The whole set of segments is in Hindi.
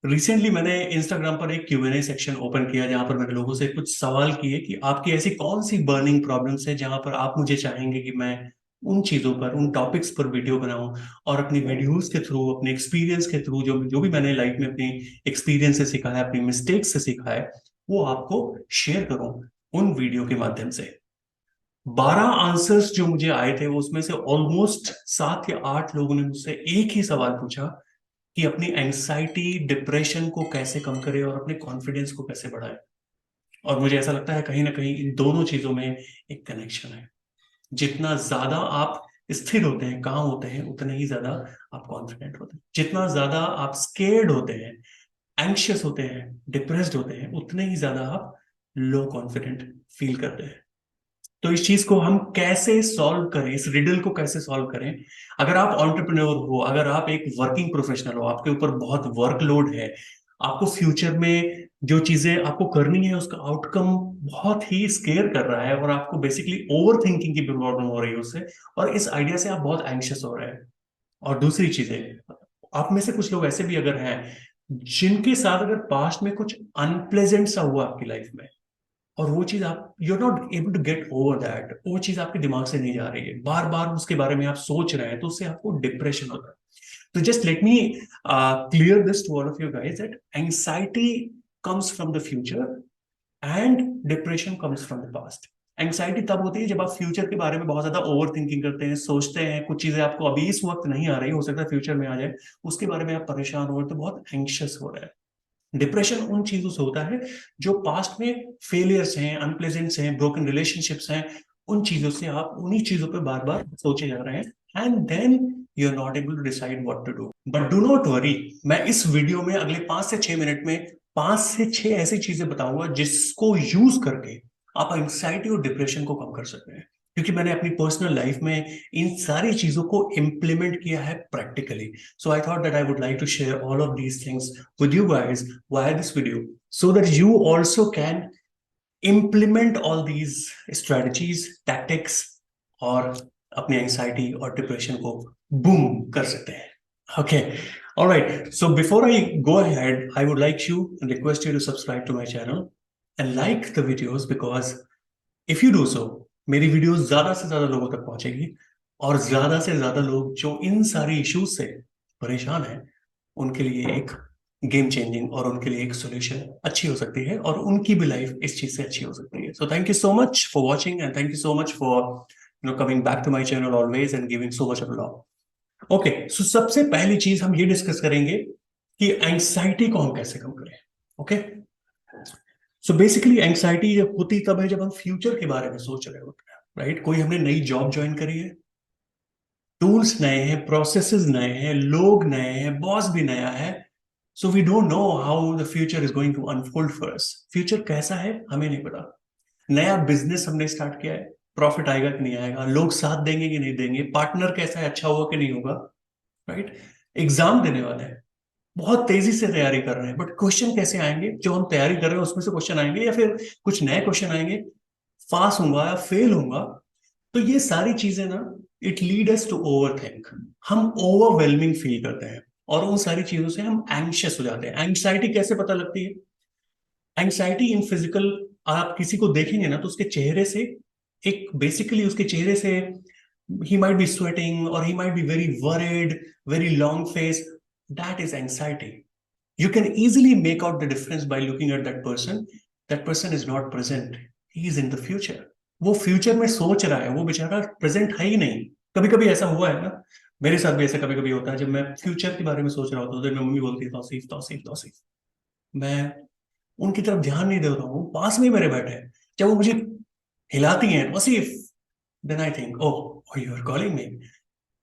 रिसेंटली मैंने इंस्टाग्राम पर एक Q&A सेक्शन ओपन किया जहां पर मैंने लोगों से कुछ सवाल किए कि आपकी ऐसी कौन सी बर्निंग प्रॉब्लम्स है जहां पर आप मुझे चाहेंगे कि मैं उन चीजों पर, उन टॉपिक्स पर वीडियो बनाऊं और अपनी वीडियोस के थ्रू, अपने एक्सपीरियंस के थ्रू, जो जो भी मैंने लाइफ में अपनी एक्सपीरियंस से सीखा है, अपनी मिस्टेक्स से सीखा है, वो आपको शेयर करूं उन वीडियो के माध्यम से। 12 आंसर्स जो मुझे आए थे वो उसमें से ऑलमोस्ट 7 या 8 लोगों ने मुझसे एक ही सवाल पूछा कि अपनी एंग्जाइटी, डिप्रेशन को कैसे कम करें और अपने कॉन्फिडेंस को कैसे बढ़ाएं। और मुझे ऐसा लगता है कहीं ना कहीं इन दोनों चीजों में एक कनेक्शन है। जितना ज्यादा आप स्थिर होते हैं, काम होते हैं, उतने ही ज्यादा आप कॉन्फिडेंट होते हैं। जितना ज्यादा आप स्केर्ड होते हैं, एंग्शियस होते हैं, डिप्रेस्ड होते हैं, उतने ही ज्यादा आप लो कॉन्फिडेंट फील करते हैं। तो इस चीज को हम कैसे सॉल्व करें, इस रिडल को कैसे सॉल्व करें? अगर आप एंटरप्रेन्योर हो, अगर आप एक वर्किंग प्रोफेशनल हो, आपके ऊपर बहुत वर्कलोड है, आपको फ्यूचर में जो चीजें आपको करनी है उसका आउटकम बहुत ही स्केयर कर रहा है और आपको बेसिकली ओवर थिंकिंग की प्रॉब्लम हो रही है उससे, और इस आइडिया से आप बहुत एंग्शियस हो रहे हैं। और दूसरी चीजें, आप में से कुछ लोग ऐसे भी अगर हैं जिनके साथ अगर पास्ट में कुछ अनप्लेजेंट सा हुआ आपकी लाइफ में, और वो चीज आप you are not able to get over that, वो चीज आपके दिमाग से नहीं जा रही है, बार बार उसके बारे में आप सोच रहे हैं, तो उससे आपको डिप्रेशन होता है। तो just let me clear this to all of you guys that anxiety comes from the future and depression comes from the past. Anxiety तब होती है जब आप फ्यूचर के बारे में बहुत ज्यादा ओवर थिंकिंग करते हैं, सोचते हैं, कुछ चीजें आपको अभी इस वक्त नहीं आ रही, हो सकता है फ्यूचर में आ जाए, उसके बारे में आप परेशान हो रहे, तो बहुत एंग्शियस हो रहे हैं। डिप्रेशन उन चीजों से होता है जो पास्ट में फेलियर्स हैं, अनप्लेजेंट्स हैं, ब्रोकन रिलेशनशिप्स हैं, उन चीजों से आप उन्हीं चीजों पे बार बार सोचे जा रहे हैं, and then you are not able to decide what to do. But do not worry, मैं इस वीडियो में अगले 5 से 6 मिनट में 5 से 6 ऐसी चीजें बताऊंगा जिसको यूज करके आप एंग्जाइटी और डिप्रेशन को कम कर सकते हैं। क्योंकि मैंने अपनी पर्सनल लाइफ में इन सारी चीजों को इम्प्लीमेंट किया है practically. So I thought that I would like to share all of these things with you guys via this video so that you also can implement all these strategies, tactics, और अपनी एंजाइटी और डिप्रेशन को बूम कर सकते हैं। Okay. All right. So before I go ahead, I would like you and request you to subscribe to my channel and like the videos, because if you do so, मेरी वीडियो ज्यादा से ज्यादा लोगों तक पहुंचेगी और ज्यादा से ज्यादा लोग जो इन सारी इश्यूज से परेशान हैं, उनके लिए एक गेम चेंजिंग और उनके लिए एक सोल्यूशन अच्छी हो सकती है, और उनकी भी लाइफ इस चीज से अच्छी हो सकती है। So thank you so much for watching and thank you so much for coming back to my channel always and giving so much of love. Okay, so सबसे पहली चीज हम ये डिस्कस करेंगे कि एंग्जाइटी को हम कैसे कम करें। ओके, सो बेसिकली एंग्जाइटी जब होती तब है जब हम फ्यूचर के बारे में सोच रहे होते हैं, राइट? कोई हमने नई जॉब ज्वाइन करी है, टूल्स नए हैं, प्रोसेसेस नए हैं, लोग नए हैं, बॉस भी नया है। So we don't know how the future is going to unfold for us. Future कैसा है हमें नहीं पता। नया बिजनेस हमने स्टार्ट किया है, प्रॉफिट आएगा कि नहीं आएगा, लोग साथ देंगे कि नहीं देंगे, पार्टनर कैसा है, अच्छा होगा कि नहीं होगा, राइट? एग्जाम देने वाला है, बहुत तेजी से तैयारी कर रहे हैं, बट क्वेश्चन कैसे आएंगे? जो हम तैयारी कर रहे हैं उसमें से क्वेश्चन आएंगे या फिर कुछ नए क्वेश्चन आएंगे? पास होऊंगा या फेल होऊंगा? तो ये सारी चीजें ना, it lead us to overthink. हम ओवरवेलमिंग फील करते हैं और उन सारी चीजों से हम एंग्शियस हो जाते हैं। एंग्जाइटी कैसे पता लगती है? एंग्जाइटी इन फिजिकल, आप किसी को देखेंगे ना तो उसके चेहरे से, एक बेसिकली उसके चेहरे से, he might be sweating or he might be very worried, very long face. That is anxiety. You can easily make out the difference by looking at that person. That person is not present. He is in the future. वो फ्यूचर में सोच रहा है, वो बेचारा प्रेजेंट है ही नहीं। कभी कभी ऐसा हुआ है ना, मेरे साथ भी ऐसा कभी कभी होता है। जब मैं फ्यूचर के बारे में सोच रहा होता हूँ तो मेरी मम्मी बोलती है तौसीफ तौसीफ तौसीफ, मैं उनकी तरफ ध्यान नहीं दे रहा हूँ, पास में ही मेरे बैठे हैं। जब वो मुझे हिलाती हैं Tausif, then I think oh you are calling me.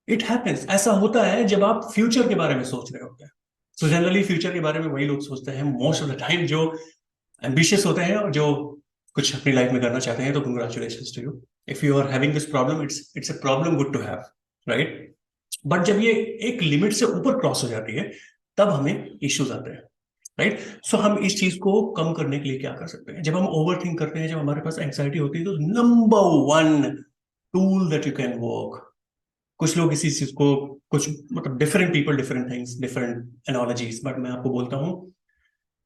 It happens, ऐसा होता है जब आप फ्यूचर के बारे में सोच रहे होते हैं। सो जनरली फ्यूचर के बारे में वही लोग सोचते हैं मोस्ट ऑफ द टाइम जो एम्बिशियस होते हैं और जो कुछ अपनी लाइफ में करना चाहते हैं। तो congratulation to you, if you are having this problem, it's a problem good to have, right? But जब ये एक लिमिट से ऊपर क्रॉस हो जाती है तब हमें इश्यूज आते हैं, राइट? सो हम इस चीज को कम करने के लिए क्या कर सकते हैं? जब हम ओवर थिंक करते हैं, जब हमारे पास एंग्जाइटी होती है, तो number one tool that you can work, कुछ लोग इसी चीज को कुछ मतलब different people different things different एनोलॉजीज, but मैं आपको बोलता हूँ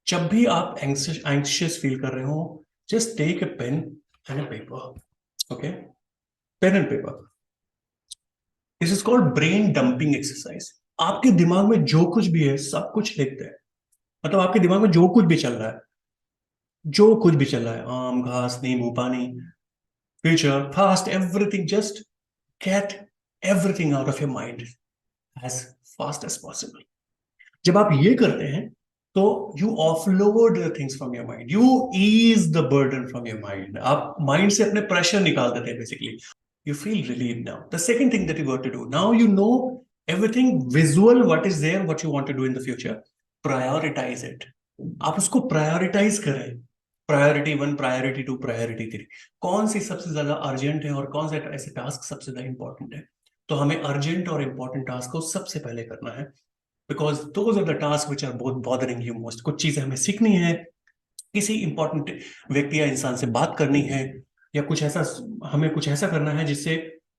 जब भी आप एंक्शियस फील कर रहे हो, just take a pen and a paper, okay, pen and paper. This is called brain dumping exercise. आपके दिमाग में जो कुछ भी है सब कुछ लिखते हैं, मतलब आपके दिमाग में जो कुछ भी चल रहा है, जो कुछ भी चल रहा है, आम घास नींबू पानी, future past everything, just get everything out of your mind as fast as possible. जब आप ये करते हैं तो you offload the things from your mind, you ease the burden from your mind. आप माइंड से अपने प्रेशर निकाल देते हैं basically. You feel relieved now. The second thing that you got to do, now you know everything visual, what is there, what you want to do in the future. Prioritize it. आप उसको प्रायोरिटाइज करें। Priority one, priority two, priority three. कौन सी सबसे ज्यादा अर्जेंट है और कौन से ऐसे टास्क सबसे ज्यादा इंपॉर्टेंट है, तो हमें अर्जेंट और इंपॉर्टेंट टास्क को सबसे पहले करना है, because those are the task which are both bothering you most. कुछ चीजें हमें सीखनी है, किसी इंपॉर्टेंट व्यक्ति या इंसान से बात करनी है, या कुछ ऐसा, हमें कुछ ऐसा करना है जिससे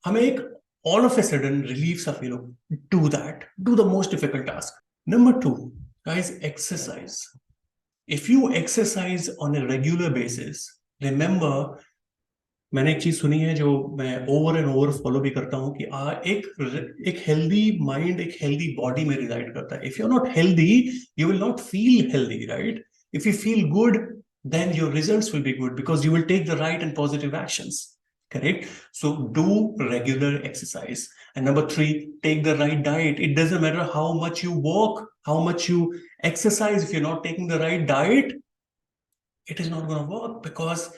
हमें एक all of a sudden relief सा फील हो। Do that, do the most difficult task. Number two, guys, exercise. If you exercise on a regular basis, remember, मैंने एक चीज सुनी है जो मैं ओवर एंड ओवर फॉलो भी करता हूं कि एक हेल्दी माइंड एक हेल्दी बॉडी में रिजाइड करता है। If you are not healthy, you will not feel healthy, right? If you feel good, then your results will be good because you will take the right and positive actions. Correct? So do regular exercise. And number three, take the right diet. It doesn't matter how much you walk, how much you exercise. If you're not taking the right diet, it is not going to work, because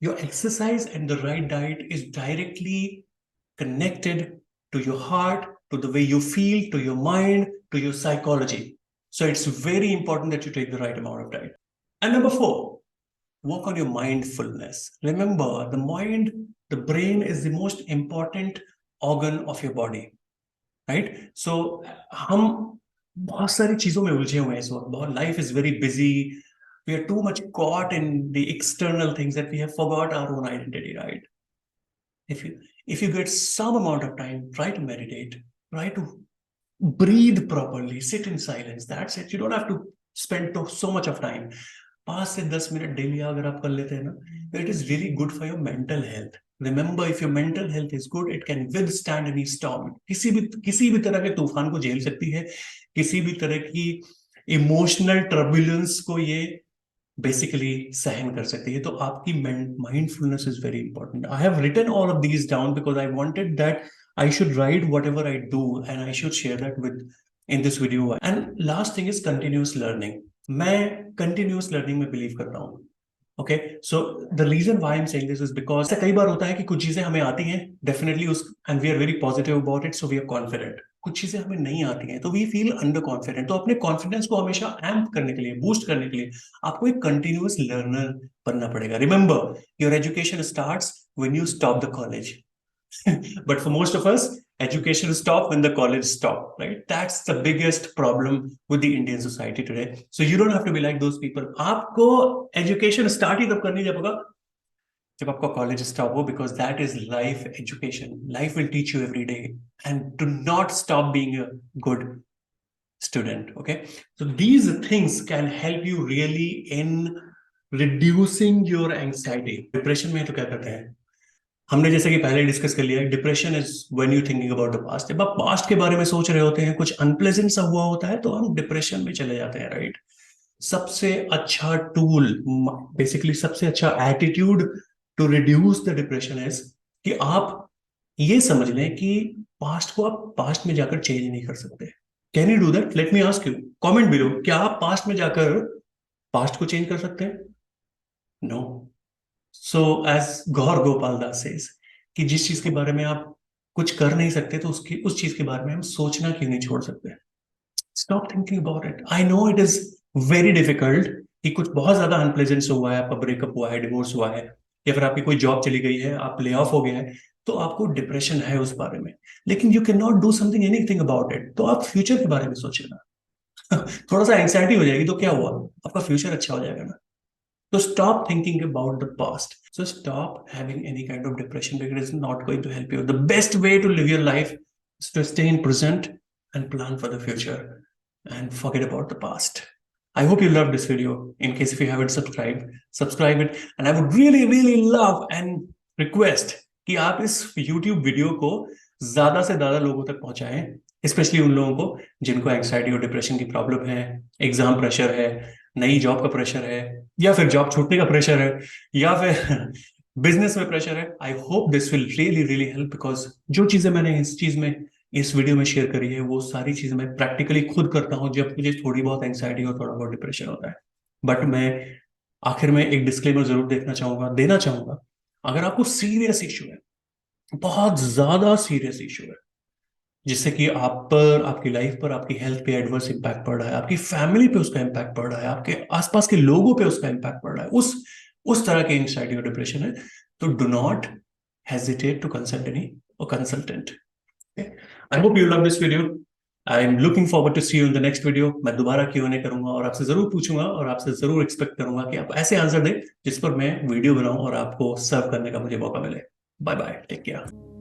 your exercise and the right diet is directly connected to your heart, to the way you feel, to your mind, to your psychology. So it's very important that you take the right amount of diet. And number four, work on your mindfulness. Remember, the mind, the brain is the most important organ of your body, right? So हम बहुत सारी चीजों में उलझे हुए हैं इस वक्त। बहुत, life is very busy. We are too much caught in the external things that we have forgot our own identity, right? If you get some amount of time, try to meditate, try to breathe properly, sit in silence. That's it. You don't have to spend so much of time. 5 से 10 मिनट डेली अगर आप कर लेते हैं ना, it is really good for your mental health. Remember, if your mental health is good, it can withstand any storm. किसी भी तरह के तूफान को झेल सकती है, किसी भी तरह की इमोशनल टर्बुलेंस को ये बेसिकली सहन कर सकती है। तो आपकी mindfulness is very important. I have written all of these down because I wanted that I should write whatever I do and I should share that with in this video. And last thing is continuous learning. मैं कंटिन्यूअस लर्निंग में बिलीव करता हूँ। Okay, so the reason why I am saying this is because कई बार होता है कि कुछ चीजें हमें आती हैं डेफिनेटली उस, and we are very positive about it, so we are confident. कुछ चीजें हमें नहीं आती हैं तो वी फील अंडर कॉन्फिडेंट। तो अपने कॉन्फिडेंस को हमेशा एम्प करने के लिए, बूस्ट करने के लिए, आपको एक कंटिन्यूअस लर्नर बनना पड़ेगा। Remember, your education starts when you stop the college but for most of us, education stop when the college stop, right? That's the biggest problem with the Indian society today. So you don't have to be like those people. आपको education start ही तब करनी जब होगा जब आपका कॉलेज स्टॉप हो, because that is life education. Life will teach you every day, and do not stop being a good student. Okay, so these things can help you really in reducing your anxiety. Depression में तो क्या करते हैं हमने, जैसे कि पहले डिस्कस कर लिया, depression is when you thinking about the past. जब आप पास्ट के बारे में सोच रहे होते हैं, कुछ अनप्लेजेंट सा हुआ होता है, तो हम डिप्रेशन में चले जाते हैं, राइट? सबसे अच्छा टूल, बेसिकली सबसे अच्छा attitude to reduce the depression is कि आप ये समझ लें कि पास्ट को आप पास्ट में जाकर चेंज नहीं कर सकते। Can you do that? Let me ask you, comment below, क्या आप पास्ट में जाकर पास्ट को चेंज कर सकते हैं? नो। सो एज गौर गोपाल दास सेज कि जिस चीज के बारे में आप कुछ कर नहीं सकते, तो उस चीज के बारे में हम सोचना क्यों नहीं छोड़ सकते? Stop thinking about it. I know it is very difficult कि कुछ बहुत ज्यादा अनप्लेजेंट हुआ है, आपका ब्रेकअप हुआ है, डिवोर्स हुआ है, या फिर आपकी कोई जॉब चली गई है, आप ले ऑफ हो गए हैं, तो आपको डिप्रेशन है उस बारे में, लेकिन you can not do something anything about it. तो आप फ्यूचर के बारे में सोचिए ना। थोड़ा सा एंग्जाइटी हो जाएगी तो क्या हुआ, आपका फ्यूचर अच्छा हो जाएगा ना। So stop thinking about the past. So stop having any kind of depression because it's not going to help you. The best way to live your life is to stay in present and plan for the future and forget about the past. I hope you loved this video. In case if you haven't subscribed, subscribe it. And I would really, really love and request कि आप इस YouTube वीडियो को ज्यादा से ज्यादा लोगों तक पहुंचाएं, स्पेशली उन लोगों को जिनको एंग्जाइटी और डिप्रेशन की प्रॉब्लम है, एग्जाम प्रेशर है, नई जॉब का प्रेशर है, या फिर जॉब छूटने का प्रेशर है, या फिर बिजनेस में प्रेशर है. I hope this will really really help, because जो चीजें मैंने इस वीडियो में शेयर करी है वो सारी चीजें मैं प्रैक्टिकली खुद करता हूं जब मुझे थोड़ी बहुत एंग्जाइटी और थोड़ा बहुत डिप्रेशन होता है. बट मैं आखिर में एक डिस्क्लेमर जरूर देना चाहूंगा. अगर आपको सीरियस इशू है, बहुत ज्यादा सीरियस इशू है, जिससे कि आप पर, आपकी लाइफ पर, आपकी हेल्थ पे एडवर्स इम्पैक्ट पड़ रहा है, आपकी फैमिली पे उसका इम्पैक्ट पड़ रहा है, आपके आसपास के लोगों पे उसका इम्पैक्ट पड़ रहा है, उस तरह के एंग्जाइटी और डिप्रेशन है, तो do not hesitate to consult any consultant. I hope you love this video. I am looking forward to see you in the next video. मैं दोबारा Q&A करूंगा और आपसे जरूर पूछूंगा और आपसे जरूर एक्सपेक्ट करूंगा कि आप ऐसे आंसर दें जिस पर मैं वीडियो बनाऊं और आपको सर्व करने का मुझे मौका मिले. Bye bye, take care.